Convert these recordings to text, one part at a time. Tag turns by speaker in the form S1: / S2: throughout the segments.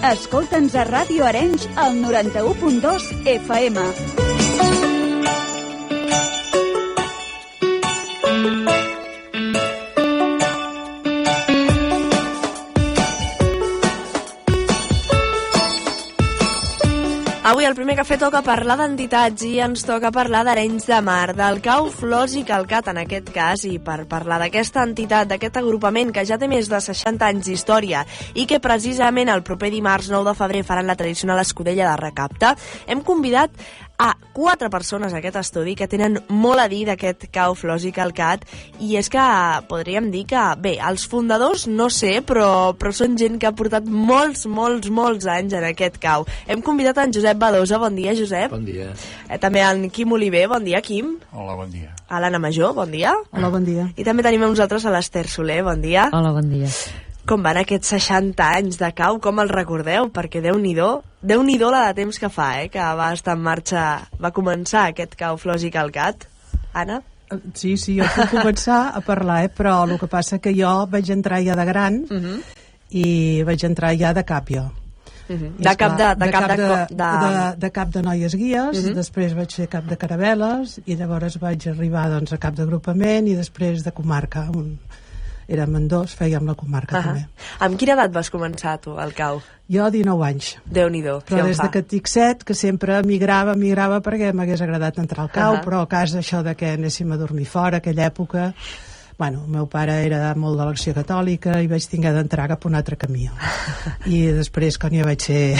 S1: Escolta'ns a Ràdio Arenys al 91.2 FM.
S2: Avui al Primer Cafè toca parlar d'entitats i ens toca parlar d'Arenys de Mar, del Cau Flors i Calcat en aquest cas, i per parlar d'aquesta entitat, d'aquest agrupament que ja té més de 60 anys d'història i que precisament el proper dimarts 9 de febrer faran la tradicional escudella de recapte, hem convidat a 4 persones a aquest estudi que tenen molt a dir d'aquest Cau Flors i Calcat, i és que podríem dir que, bé, els fundadors no sé, però són gent que ha portat molts anys en aquest cau. Hem convidat en Josep Badosa. Bon dia, Josep.
S3: Bon dia.
S2: També en Quim Oliver. Bon dia, Quim.
S3: Hola, bon dia.
S2: A l'Anna Major. Bon dia.
S4: Hola, bon dia.
S2: I també tenim amb nosaltres a l'Ester Soler. Bon dia.
S5: Hola, bon dia.
S2: Com van aquests 60 anys de cau? Com els recordeu? Perquè Déu-n'hi-do la de temps que fa, que va estar en marxa, va començar aquest Cau Flors i Calcat. Anna?
S4: Sí, jo puc començar a parlar, però el que passa que jo vaig entrar ja de gran i vaig entrar ja de cap jo.
S2: De
S4: cap de noies guies, després vaig fer cap de caravel·les i llavors vaig arribar doncs, a cap d'agrupament i després de comarca. Érem en 2, fèiem la comarca també.
S2: Amb quina edat vas començar tu al cau?
S4: Jo 19 anys.
S2: Déu-n'hi-do.
S4: Però des que tinc 7, que sempre migrava perquè m'hagués agradat entrar al cau, però a casa això de que anéssim a dormir fora, aquella època... Bueno, el meu pare era molt de l'Acció Catòlica i vaig tinguer d'entrar cap a un altre camí. I després, quan ja vaig ser...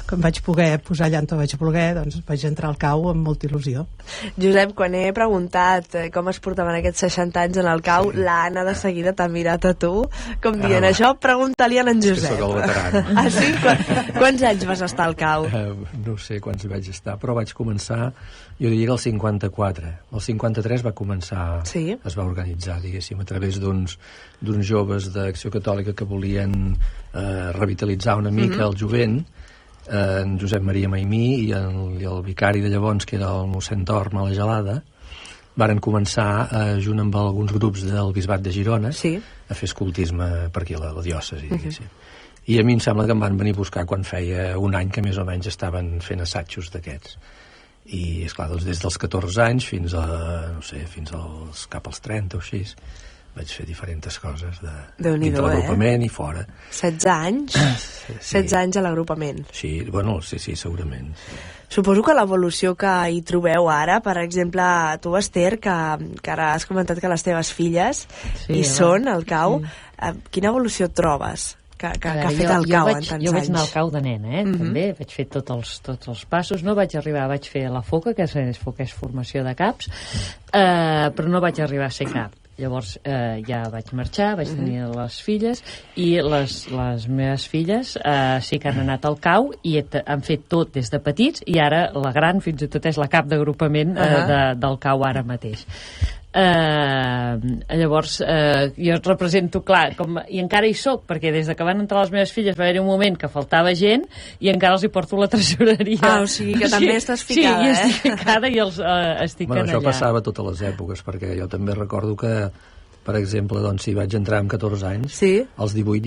S4: quan vaig poder posar allà on vaig voler, doncs vaig entrar al cau amb molta il·lusió.
S2: Josep, quan he preguntat com es portaven aquests 60 anys en el cau, l'Anna de seguida t'ha mirat a tu, com dient això, pregunta-li a en Josep.
S3: Que sóc el veterà.
S2: Ah, sí? Quants anys vas estar al cau?
S3: No sé quants vaig estar, però vaig començar, jo diria el 54. El 53 va començar, es va organitzar, diguéssim, a través d'uns joves d'Acció Catòlica que volien revitalitzar una mica el jovent, en Josep Maria Maimí i el vicari de llavors, que era el mossèn Torm a la Gelada, varen començar, junt amb alguns grups del Bisbat de Girona, a fer escoltisme per aquí a la diòcesi, diguéssim. I a mi em sembla que em van venir a buscar quan feia un any que més o menys estaven fent assajos d'aquests. I, esclar, doncs des dels 14 anys fins cap als 30 o així, vaig fer diferents coses dins de l'agrupament i fora.
S2: 16 anys? 16 anys a l'agrupament.
S3: Sí, bueno, sí, segurament.
S2: Suposo que l'evolució que hi trobeu ara, per exemple, tu, Esther, que ara has comentat que les teves filles hi són al cau, quina evolució trobes? Que ha fet el cau en tants anys.
S5: Jo vaig anar al cau de nena, també, vaig fer tots els passos, no vaig arribar, vaig fer la FOCA, que és formació de caps, però no vaig arribar a ser cap. Llavors ja vaig marxar, vaig tenir les filles, i les meves filles sí que han anat al cau i han fet tot des de petits, i ara la gran fins i tot és la cap d'agrupament del cau ara mateix. Llavors jo represento, clar, i encara hi soc, perquè des que van entrar les meves filles va haver-hi un moment que faltava gent i encara els hi porto la tresoreria.
S2: O sigui que també estàs ficada,
S5: Sí, jo estic ficada i els estic allà.
S3: Això passava a totes les èpoques, perquè jo també recordo que, per exemple, doncs, si vaig entrar amb 14 anys, als 18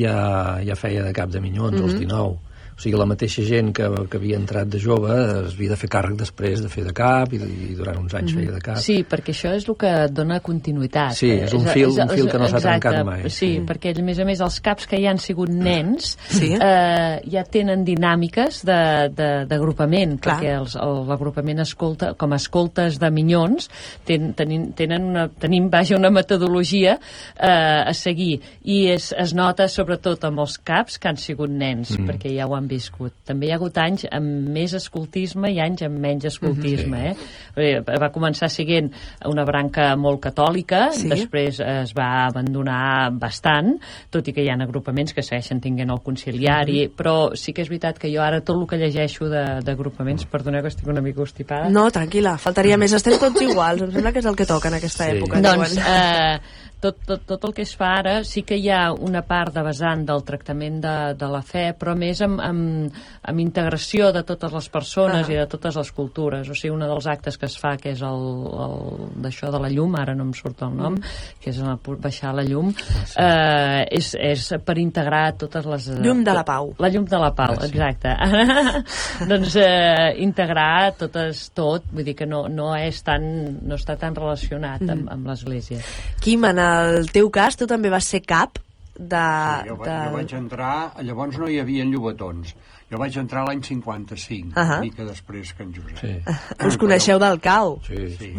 S3: ja feia de cap de minyons, als 19. O sigui, la mateixa gent que havia entrat de jove es havia de fer càrrec després de fer de cap i durant uns anys feia de cap.
S5: Sí, perquè això és el que dona continuïtat.
S3: Sí, és un fil que no s'ha trencat mai.
S5: Sí, perquè a més els caps que ja han sigut nens ja tenen dinàmiques d'agrupament, perquè l'agrupament escolta, com a escoltes de minyons, tenim una metodologia a seguir, i es nota sobretot amb els caps que han sigut nens, perquè ja ho han viscut. També hi ha hagut anys amb més escoltisme i anys amb menys escoltisme. Va començar sent una branca molt catòlica, després es va abandonar bastant, tot i que hi ha agrupaments que segueixen tinguent el conciliari, però sí que és veritat que jo ara tot el que llegeixo d'agrupaments, perdoneu que estic una mica constipada.
S2: No, tranquil·la, faltaria més, estem tots iguals, em sembla que és el que toca en aquesta època.
S5: Doncs tot el que es fa ara sí que hi ha una part de vessant del tractament de la fe, però més amb integració de totes les persones i de totes les cultures. O sigui, un dels actes que es fa, que és d'això de la llum, ara no em surt el nom, que és baixar la llum, és per integrar totes les...
S2: Llum de la pau.
S5: La llum de la pau, exacte. Doncs integrar tot, vull dir que no està tan relacionat amb l'Església.
S2: Quim, en el teu cas, tu també vas ser cap de...
S6: Sí, jo vaig entrar, llavors no hi havia llobatons. Jo vaig entrar l'any 55, una mica després que en Josep. Sí.
S2: Us coneixeu del cau?
S6: Sí.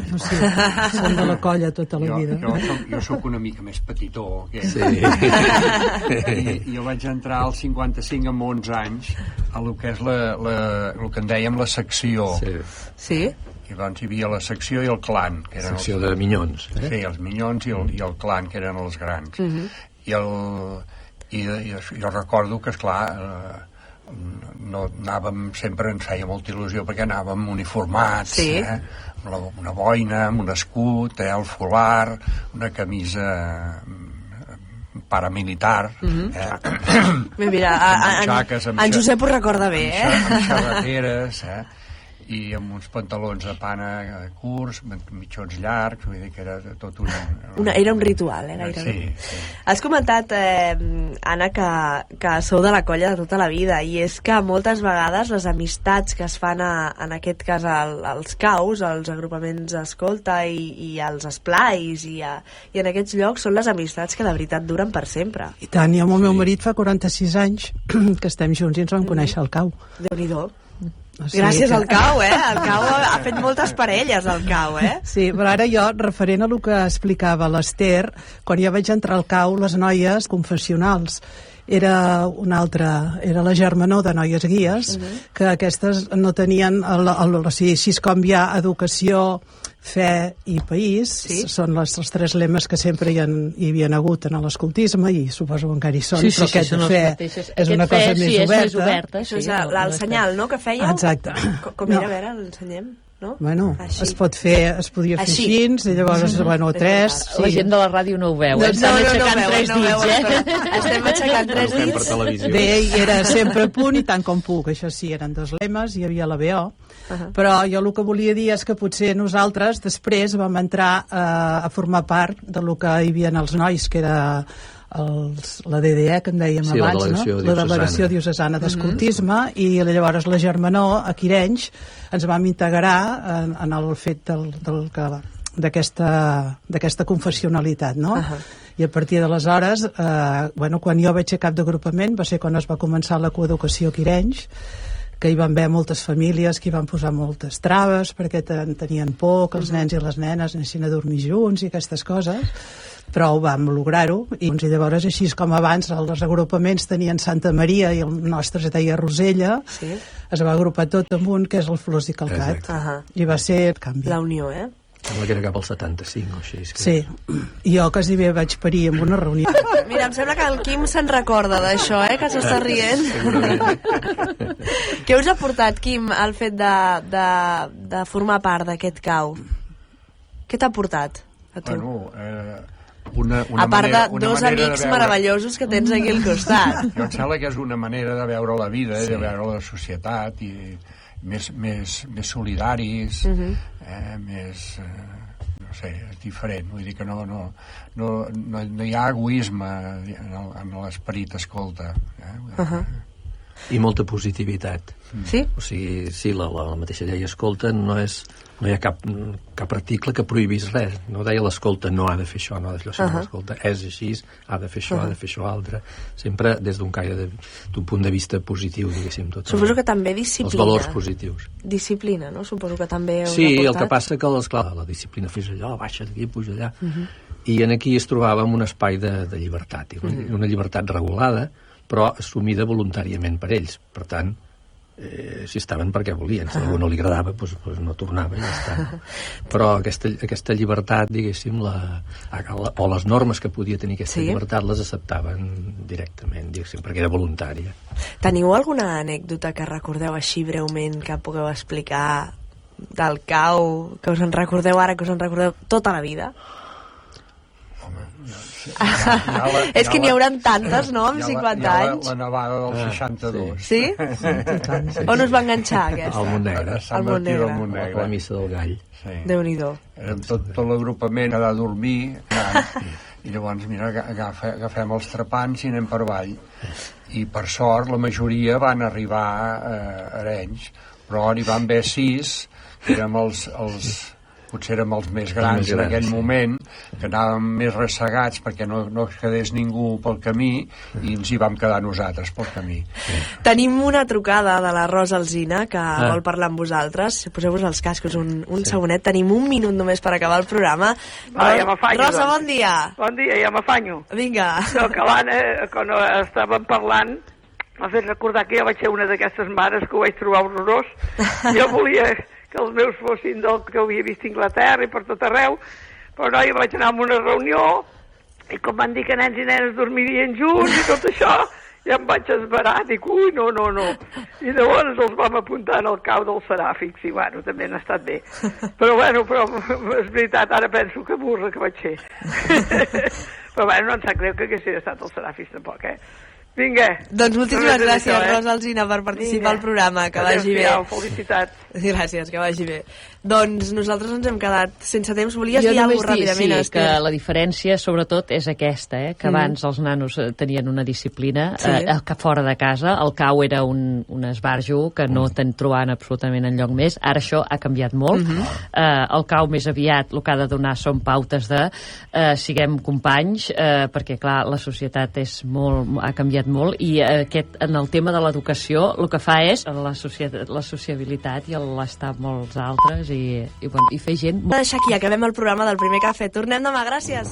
S4: Som de la colla tota la vida.
S6: Jo sóc una mica més petitó. Sí. I jo vaig entrar al 55 amb 11 anys a lo que és el que en dèiem la secció.
S2: Sí.
S6: I doncs hi havia la secció i el clan. Que eren
S3: secció de minyons.
S6: Sí, els minyons i el clan, que eren els grans. I jo recordo que, esclar, no anàvem, sempre ens feia molta il·lusió perquè anàvem uniformats, amb una boina, amb un escut, el folar, una camisa paramilitar,
S2: mira, en Josep ho recorda bé,
S6: amb xarreteres, i amb uns pantalons de pana curts, mitjons llargs, vull dir que era tot
S2: era un ritual, gairebé. Sí. Has comentat, Anna, que sou de la colla de tota la vida, i és que moltes vegades les amistats que es fan en aquest cas als caus, als agrupaments d'escolta i als esplais i en aquests llocs són les amistats que de veritat duren per sempre.
S4: I tant, i amb el meu marit fa 46 anys que estem junts i ens vam conèixer al cau.
S2: Déu-n'hi-do. Gràcies al cau, el cau ha fet moltes parelles, el cau,
S4: Sí, però ara jo, referent a el que explicava l'Ester, quan jo vaig entrar al cau, les noies confessionals era una altra, era la germanor de noies guies, que aquestes no tenien, així com hi ha educació, fe i país, són els tres lemes que sempre hi havia hagut en l'escoltisme, i suposo que encara hi són, però aquest de fe és una cosa més oberta.
S2: Això és el senyal, no?, que fèieu?
S4: Exacte.
S2: Com era, a veure, l'ensenyem? No?
S4: Bueno, es podia fer així, i llavors, tres...
S5: La gent de la ràdio no ho veu, estan aixecant tres dits,
S2: Estem aixecant tres dits.
S4: Bé, i era sempre a punt i tant com puc, això sí, eren dos lemes, hi havia la BO, però jo el que volia dir és que potser nosaltres després vam entrar a formar part del que hi havia els nois, que era la DDE, que en dèiem abans, la Delegació Diocesana d'Escoltisme, i llavors la germanor a Quirenys ens vam integrar en el fet d'aquesta confessionalitat, no? I a partir d'aleshores, quan jo vaig ser cap d'agrupament, va ser quan es va començar la coeducació a Quirenys, que hi van haver moltes famílies que hi van posar moltes traves perquè tenien por que els nens i les nenes anessin a dormir junts i aquestes coses, però ho vam lograr-ho, i llavors, així com abans els agrupaments tenien Santa Maria i el nostre es deia Rosella, es va agrupar tot amunt, que és el Flors i Calcat, i va ser el canvi.
S2: La unió,
S3: Sembla que era cap al 75 o així.
S4: Sí, i jo quasi bé vaig parir en una reunió.
S2: Mira, em sembla que el Quim se'n recorda d'això, que s'està rient. Què us ha portat, Quim, el fet de formar part d'aquest cau? Què t'ha portat a tu? A part de dos amics meravellosos que tens aquí al costat.
S6: Jo em sembla que és una manera de veure la vida, de veure la societat, i més solidaris, més, no sé, és diferent, vull dir que no hi ha egoisme en l'esperit escolta.
S3: I molta positivitat.
S2: Sí?
S3: O sigui, sí, la mateixa llei escolta no hi ha cap article que prohibís res. No deia l'escolta no ha de fer això, no ha de fer això, l'escolta és així, ha de fer això, ha de fer això altre. Sempre des d'un punt de vista positiu, diguéssim.
S2: Suposo que també disciplina.
S3: Els valors positius.
S2: Disciplina, no? Suposo que també heu
S3: sí,
S2: aportat.
S3: El que passa que, esclar, la disciplina fes allò, baixa d'aquí, puja allà. I aquí es trobava en un espai de llibertat, una llibertat regulada, però assumida voluntàriament per ells. Per tant, si estaven perquè volien. Si a algú no li agradava, doncs no tornava i ja està. Però aquesta llibertat, diguéssim, o les normes que podia tenir aquesta llibertat les acceptaven directament, diguéssim, perquè era voluntària.
S2: Teniu alguna anècdota que recordeu així breument, que pugueu explicar del cau, que us en recordeu ara, que us en recordeu tota la vida? És que n'hi hauran tantes, no?, amb 50 anys.
S6: La nevada del 62.
S2: Sí? On us va enganxar, aquesta?
S3: Al Montnegre.
S6: Sant Martí del Montnegre.
S3: A la missa del Gall.
S2: Déu-n'hi-do.
S6: Érem tot l'agrupament a dormir, i llavors, mira, agafem els trepants i anem per avall. I per sort la majoria van arribar a Arenys, però n'hi van haver 6, que érem potser érem els més grans en aquell moment, que anàvem més ressegats perquè no quedés ningú pel camí, i ens hi vam quedar nosaltres pel camí.
S2: Tenim una trucada de la Rosa Alsina, que vol parlar amb vosaltres. Poseu-vos els cascos un segonet. Tenim un minut només per acabar el programa.
S7: Ja m'afanyo,
S2: Rosa, bon dia.
S7: Bon dia, ja m'afanyo.
S2: Vinga.
S7: No, que l'Anna, quan estàvem parlant, m'ha fet recordar que jo vaig ser una d'aquestes mares que ho vaig trobar horrorós. Jo volia que els meus fossin del que havia vist a Anglaterra i per tot arreu, però no, jo vaig anar a una reunió i com van dir que nens i nenes dormirien junts i tot això, ja em vaig esverar, dic, ui, no. I llavors els vam apuntar en el cau dels seràfics i, bueno, també han estat bé. Però és veritat, ara penso que burra que vaig ser. Però, bueno, no em sap greu que hagués estat els seràfics tampoc, Vinga.
S2: Doncs moltíssimes gràcies, Rosa Alsina, per participar al programa. Que vagi bé.
S7: Felicitats.
S2: Gràcies, que vagi bé. Doncs nosaltres ens hem quedat sense temps. Volies dir alguna cosa ràpidament?
S5: Sí, que la diferència, sobretot, és aquesta, que abans els nanos tenien una disciplina, que fora de casa, el cau era un esbarjo que no te'n trobaven absolutament enlloc més. Ara això ha canviat molt. El cau més aviat el que ha de donar són pautes de siguem companys, perquè, clar, la societat ha canviat molt, i en el tema de l'educació el que fa és la sociabilitat i l'estar amb els altres i fer gent.
S2: Deixar aquí, acabem el programa del Primer Cafè. Tornem demà, gràcies.